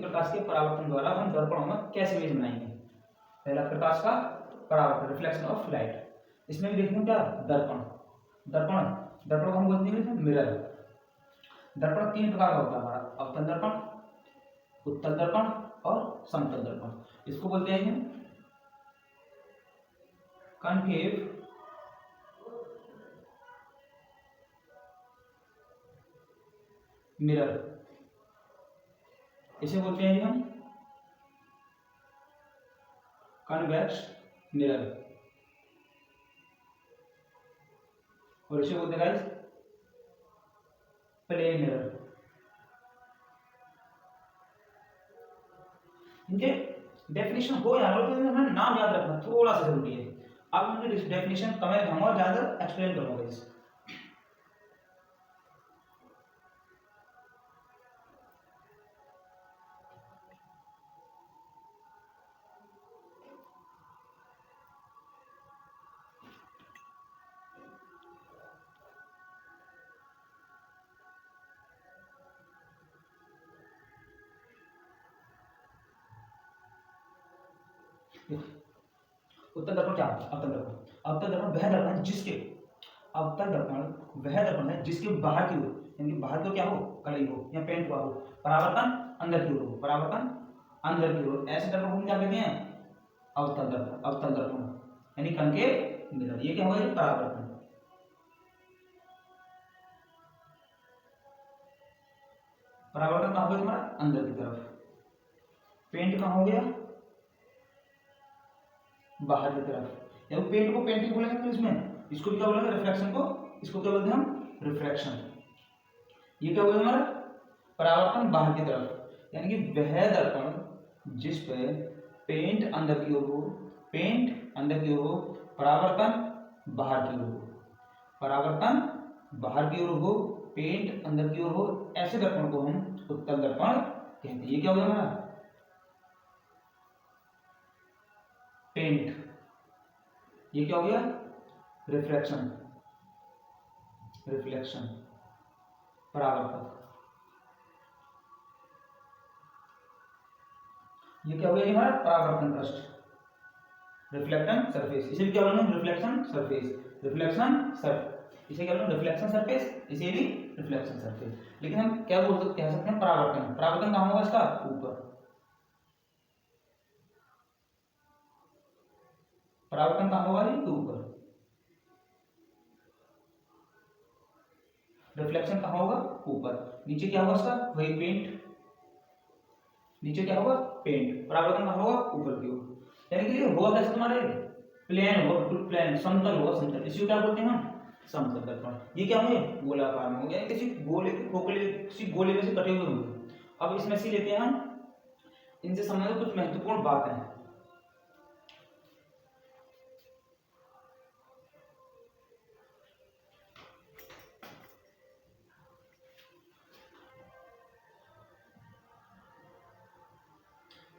प्रकाश के परावर्तन द्वारा हम दर्पणों में कैसे इमेज बनाएंगे। पहला प्रकाश का परावर्तन, रिफ्लेक्शन ऑफ लाइट। इसमें भी देखते हैं क्या, दर्पण। दर्पण दर्पण को हम बोलते हैं मिरर। दर्पण तीन प्रकार का होता है हमारा, अवतल दर्पण, उत्तल दर्पण और समतल दर्पण। इसको बोलते हैं कॉन्केव मिरर, इसे बोलते हैं हम कन्वेक्स मिरर, और इसे बोलते हैं गाइस प्लेन मिरर। इनके डेफिनेशन हो या ना, हमें नाम याद रखना थोड़ा सा जरूरी है। अब हम डेफिनेशन कमेंट दूंगा और ज्यादा एक्सप्लेन करूंगा गाइस। उत्तल दर्पण क्या होता है? अवतल दर्पण, अवतल दर्पण वह दर्पण है जिसके, अवतल दर्पण वह दर्पण है जिसके बाहर की ओर, यानी बाहर की ओर क्या हो, कलई हो या पेंट हुआ हो, परावर्तन अंदर की ओर हो, परावर्तन अंदर की ओर, ऐसे दर्पण को क्या कहते हैं, अवतल दर्पण। अवतल दर्पण यानी कॉन्केव मिरर। ये क्या होगा, ये परावर्तन। परावर्तन कहाँ हो गया तुम्हारा, अंदर की तरफ। पेंट कहाँ हो गया, बाहर की तरफ। या पेंट को पेंटिंग बोलेंगे तो इसमें इसको क्या बोलेंगे, रिफ्लेक्शन को, इसको क्या बोलते हैं हम, रिफ्रैक्शन। ये क्या बोलते हैं हमारा, परावर्तन बाहर की तरफ, यानी कि वह दर्पण जिस पे पेंट अंदर की ओर हो, पेंट अंदर की ओर हो, परावर्तन बाहर की ओर हो, परावर्तन बाहर की ओर हो, पेंट अंदर की ओर हो, ऐसे दर्पण को हम उत्तल दर्पण कहते हैं। ये क्या होगा हमारा, पेंट। ये क्या हो गया, रिफ्लेक्शन, रिफ्लेक्शन परावर्तक। ये क्या हो गया हमारा, परावर्तन पृष्ठ, रिफ्लेक्शन सरफेस। इसे क्या बोलते हैं, रिफ्लेक्शन सरफेस, रिफ्लेक्शन सरफेस। इसे क्या बोलते हैं, रिफ्लेक्शन सरफेस, इसे भी रिफ्लेक्शन सरफेस। लेकिन हम क्या बोल सकते, कह सकते हैं परावर्तन। परावर्तन कहाँ होगा इसका, ऊपर। परावर्तन कहाँ होगा, ये ऊपर। रिफ्लेक्शन कहाँ होगा, ऊपर। नीचे क्या होगा इसका, वही पेंट। नीचे क्या होगा, पेंट। परावर्तन कहाँ होगा, ऊपर की ओर। यानी कि होगा कैसे तुम्हारे, प्लेन होगा, बिल्कुल प्लेन, समतल होगा, समतल। इसी को क्या बोलते हैं हम, समतल दर्पण। ये क्या होंगे, गोलाकार में होंगे, किसी गोले खोखले, किसी गोले में से कटे हुए होंगे। अब इसमें से लेते हैं हम, इनसे संबंधित कुछ महत्वपूर्ण बातें हैं।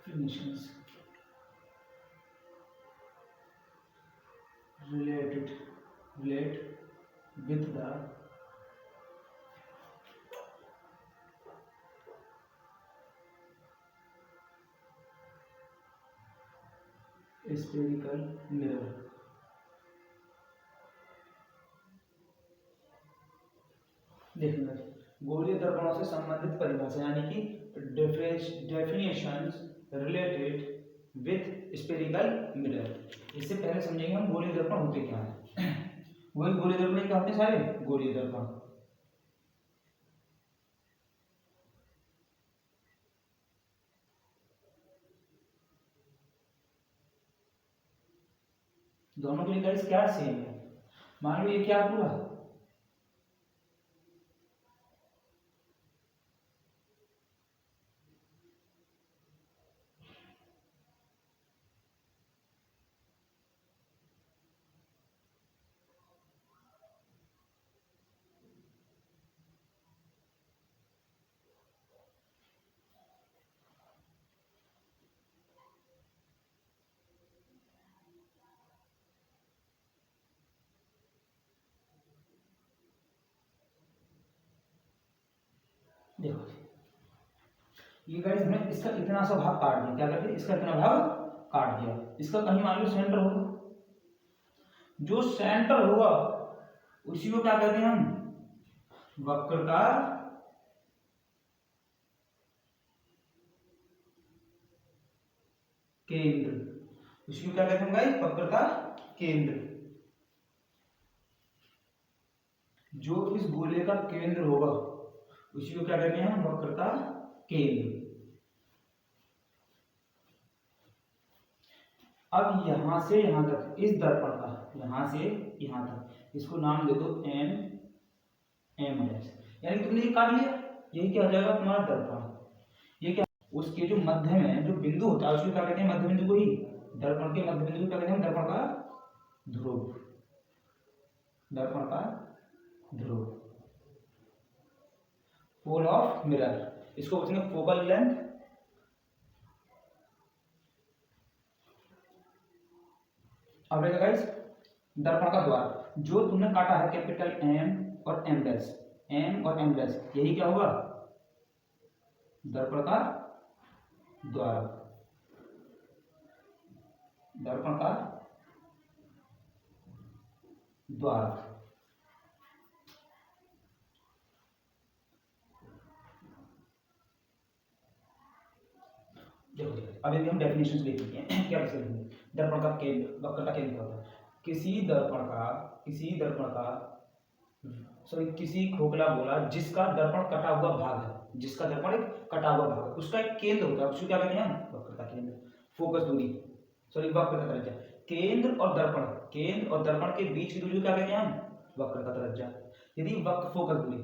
Definitions relate with the spherical mirror। देखना, गोलीय दर्पणों से संबंधित परिभाषा, यानी कि definitions related with spherical mirror. इससे पहले समझेंगे हम गोलीय दर्पण होते क्या है। वही गोलीय दर्पण क्या होते हैं, सारे गोलीय दर्पण। दोनों के लिए गाइस क्या सेम है, मान लो ये क्या पूरा, देखो ये गाइस हमने इसका इतना सा भाग काट दिया, क्या करते, इसका इतना भाग काट दिया, इसका कहीं मान लो सेंटर होगा, जो सेंटर होगा उसी को क्या कहते हैं हम, वक्र का केंद्र, उसी को क्या कहते हैं गाइस, वक्र का केंद्र। जो इस गोले का केंद्र होगा उसी को क्या कहते हैं हम, वक्र का केंद्र। अब यहां से यहां तक इस दर्पण का, यहां से यहां तक, इसको नाम दे दो एम एम डैश, यानी तुमने ये काट लिया, यही क्या हो जाएगा तुम्हारा दर्पण। ये क्या, उसके जो मध्य में जो बिंदु होता है उसको क्या कहते हैं, मध्य बिंदु को ही, दर्पण के मध्य बिंदु को क्या कहते हैं, दर्पण का ध्रुव, दर्पण का ध्रुव, पोल ऑफ मिरर, इसको बोलते हैं फोकल लेंथ। अब रहेगा गाइस दर्पण का द्वार, जो तुमने काटा है कैपिटल एम और एम डैश, एम और एम डैश, यही क्या होगा, दर्पण का द्वार, दर्पण का द्वार। देखो अब यदि हम डेफिनेशंस देख लेते हैं क्या कैसे लिखेंगे, दर्पण का केंद्र, वक्र का केंद्र क्या होता है, किसी दर्पण का सॉरी किसी खोखला गोला जिसका दर्पण कटा हुआ भाग है, जिसका दर्पण एक कटा हुआ भाग है, उसका एक केंद्र होता है, उसको क्या कहते हैं, वक्र का केंद्र, फोकस दूरी, सॉरी वक्र का त्रिज्या, केंद्र और दर्पण के बीच की दूरी को क्या कहते हैं हम, वक्र का त्रिज्या। यदि वक्र फोकस दूरी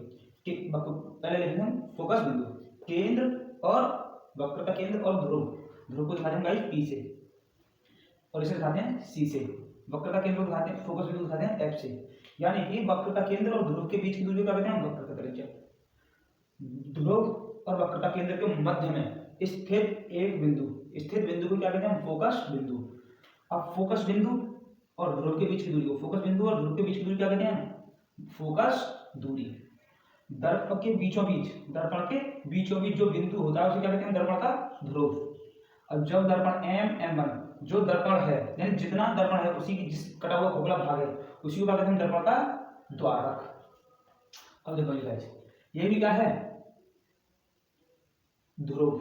के पहले लिखेंगे हम फोकस बिंदु, केंद्र और वक्र का केंद्र और ध्रुव को दिखाते हैं गाइस पी से, और इसे दिखाते हैं सी से, वक्र का केंद्र को दिखाते हैं, फोकस बिंदु दिखाते हैं एफ से, यानी कि वक्र का केंद्र और ध्रुव के बीच की दूरी को क्या कहते हैं, वक्र का त्रिज्या। ध्रुव और वक्र का केंद्र के मध्य में स्थित एक बिंदु, स्थित बिंदु को क्या कहते हैं, फोकस बिंदु। अब फोकस बिंदु और ध्रुव के बीच की दूरी को, फोकस बिंदु और ध्रुव के बीच की दूरी क्या कहते हैं, फोकस दूरी। दर्पण के बीचों बीच जो बिंदु होता है उसे क्या कहते हैं, दर्पण का ध्रुव। अब जब दर्पण M1 जो दर्पण है, यानी जितना दर्पण है उसी की जिस कटा हुआ खोखला भाग है उसी को क्या कहते हैं, दर्पण का द्वारक। अब देखो गाइस ये भी क्या है, ध्रुव,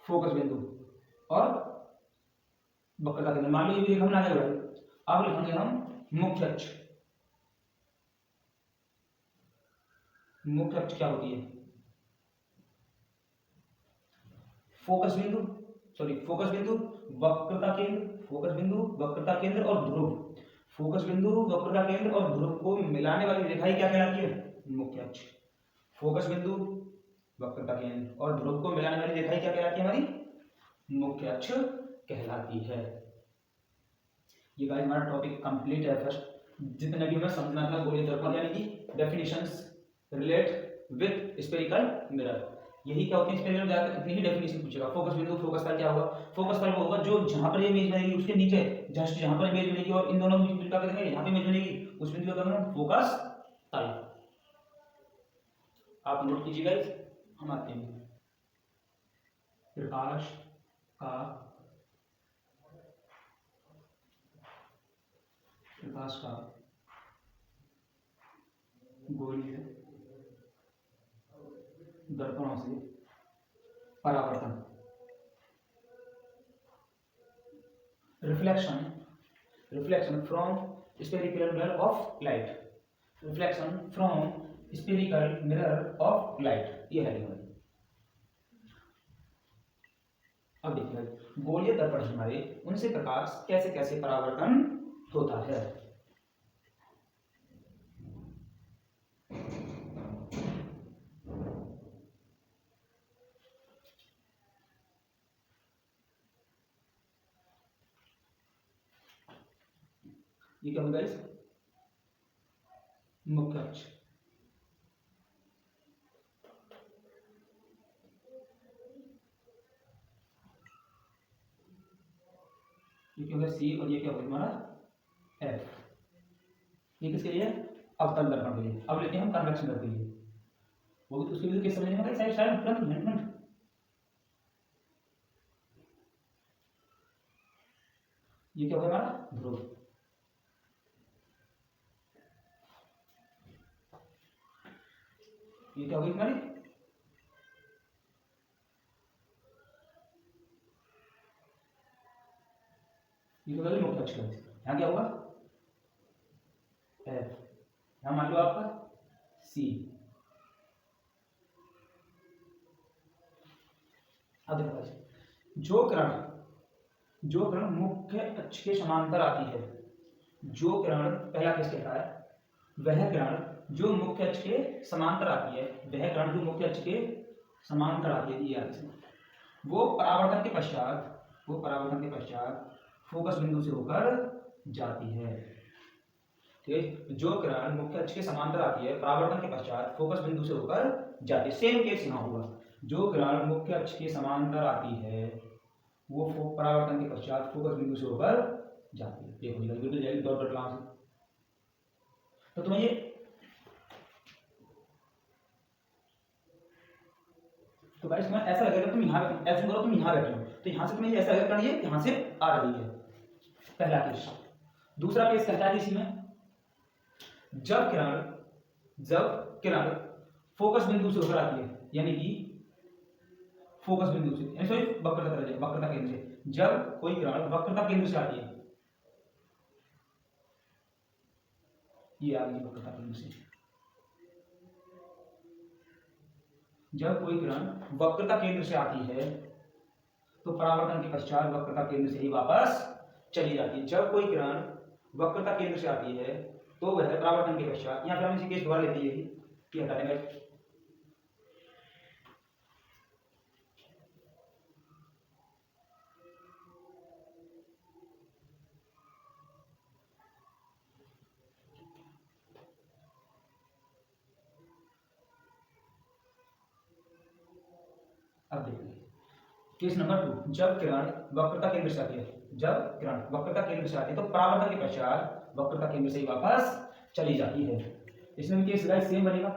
फोकस बिंदु और वक्र का केंद्र। मान लो ये भी हम ना लिखे, अब लिखेंगे हम मुख्य अक्ष। मुख्य अक्ष क्या होती है, फोकस बिंदु वक्र का केंद्र, फोकस बिंदु वक्र का केंद्र और ध्रुव, फोकस बिंदु वक्र का केंद्र और ध्रुव को मिलाने वाली रेखा क्या कहलाती है, मुख्य अक्ष। फोकस बिंदु वक्र का केंद्र और ध्रुव को मिलाने वाली रेखा क्या कहलाती है, हमारी मुख्य अक्ष कहलाती है। ये गाइस हमारा टॉपिक कंप्लीट है। फर्स्ट जितने भी हमें समझना था गोलीय दर्पण यानी कि definitions relate with spherical mirror, यही क्या होती है स्फेरिकल मिरर, इतनी ही डेफिनेशन पूछेगा। फोकस बिंदु, फोकस तल क्या होगा, फोकस तल वो होगा जो जहां पर ये इमेज बनेगी उसके नीचे जस्ट जहां पर इमेज बनेगी और इन दोनों के बीच का क्या करेंगे, यहां पे इमेज बनेगी उस बिंदु का नाम फोकस तल। आप नोट कीजिए गाइस। हम आते हैं प्रकाश का गोलीय दर्पणों से परावर्तन, reflection from spherical mirror of light, reflection from spherical mirror of light, ये है। अब देखिए गोलीय दर्पण हमारे उनसे प्रकाश कैसे कैसे परावर्तन होता है। ये क्या होगा इस मुख्य अक्ष, ये क्या होगा सी और ये क्या होगा हमारा एफ। ये किसके लिए, अवतल दर्पण के लिए। अब लेते हैं हम कन्वेक्शन दर्पण के लिए, वो भी उसके लिए कैसे समझने में साइड साइड फ्रंट मिनट। ये क्या होगा हमारा ध्रुव। ये क्या होगी हमारी, ये होगा मुख्य अक्ष। यहाँ क्या होगा एफ, यहाँ मान लो आपका सी। अब देखो जो किरण मुख्य अक्ष के समांतर आती है, जो किरण पहला केस कहता है वह किरण जो मुख्य अक्ष के समांतर आती है, वह किरण जो मुख्य अक्ष के समांतर आती है, ये वो परावर्तन के पश्चात फोकस बिंदु से होकर जाती है। ठीक, जो किरण मुख्य अक्ष के समांतर आती है, परावर्तन के पश्चात फोकस बिंदु से होकर जाती है। सेम केस यहाँ होगा, जो किरण मुख्य अक्ष के समांतर आती है वो परावर्तन के पश्चात फोकस बिंदु से होकर जाती है। देखो बिल्कुल जाएगी डॉट डॉट लाइन से। तो तुम्हें ये तो गाइस मैं ऐसा लगेगा, तुम यहाँ ऐसे करो, तुम यहाँ बैठे हो तो यहाँ से तुम्हें ऐसा लगेगा ये यहाँ से आ रही है, पहला केस। दूसरा केस कहता है इसी में जब किरण फोकस बिंदु से होकर आती है, यानी कि फोकस बिंदु से, यानी सॉरी वक्रता केंद्र से, जब कोई किरण वक्रता केंद्र से आती है, ये आ गई वक्रता केंद्र से, जब कोई किरण वक्रता केंद्र से आती है तो परावर्तन के पश्चात वक्रता केंद्र से ही वापस चली जाती है। जब कोई किरण वक्रता केंद्र से आती है तो वह परावर्तन के पश्चात, यहाँ पे हम इसी केस दोबारा लेते हैं कि हटा देंगे। अब देखिए केस नंबर 2, जब किरण वक्रता केंद्र से आती है, जब किरण वक्रता केंद्र से आती है तो परावर्तन के पश्चात वक्रता केंद्र से ही वापस चली जाती है। इसमें भी केस गाइस सेम बनेगा।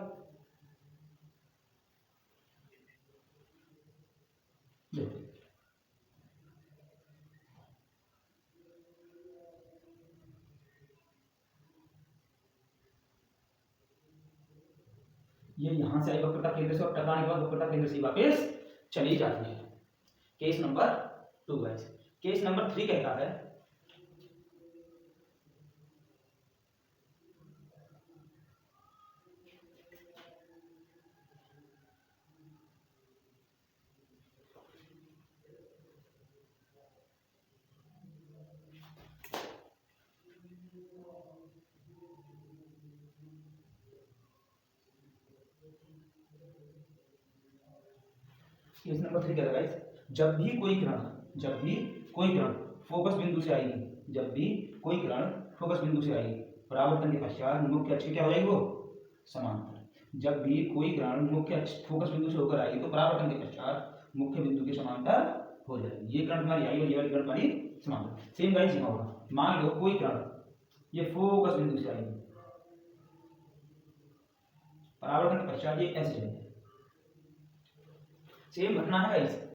ये यहां से आई वक्रता केंद्र से और टकराने के बाद वक्रता केंद्र से वापस चली जाती है। Case number 2 guys. Case number 3 कहता है केस नंबर 3 कहता है गाइस, जब भी कोई किरण फोकस बिंदु से आएगी, जब भी कोई किरण फोकस बिंदु से आएगी, परावर्तन के पश्चात मुख्य अक्ष क्या हो जाएगी वो समांतर। जब भी कोई किरण मुख्य अक्ष फोकस बिंदु से होकर आएगी तो परावर्तन के पश्चात मुख्य बिंदु के समांतर हो जाएगी। ये किरण तुम्हारी आई और ये वाली किरण तुम्हारी समांतर। सेम गाइस यहाँ होगा, मान लो कोई किरण ये फोकस बिंदु से आएगी, परावर्तन के पश्चात ये ऐसे जाएगी। सेम घटना है गाइस।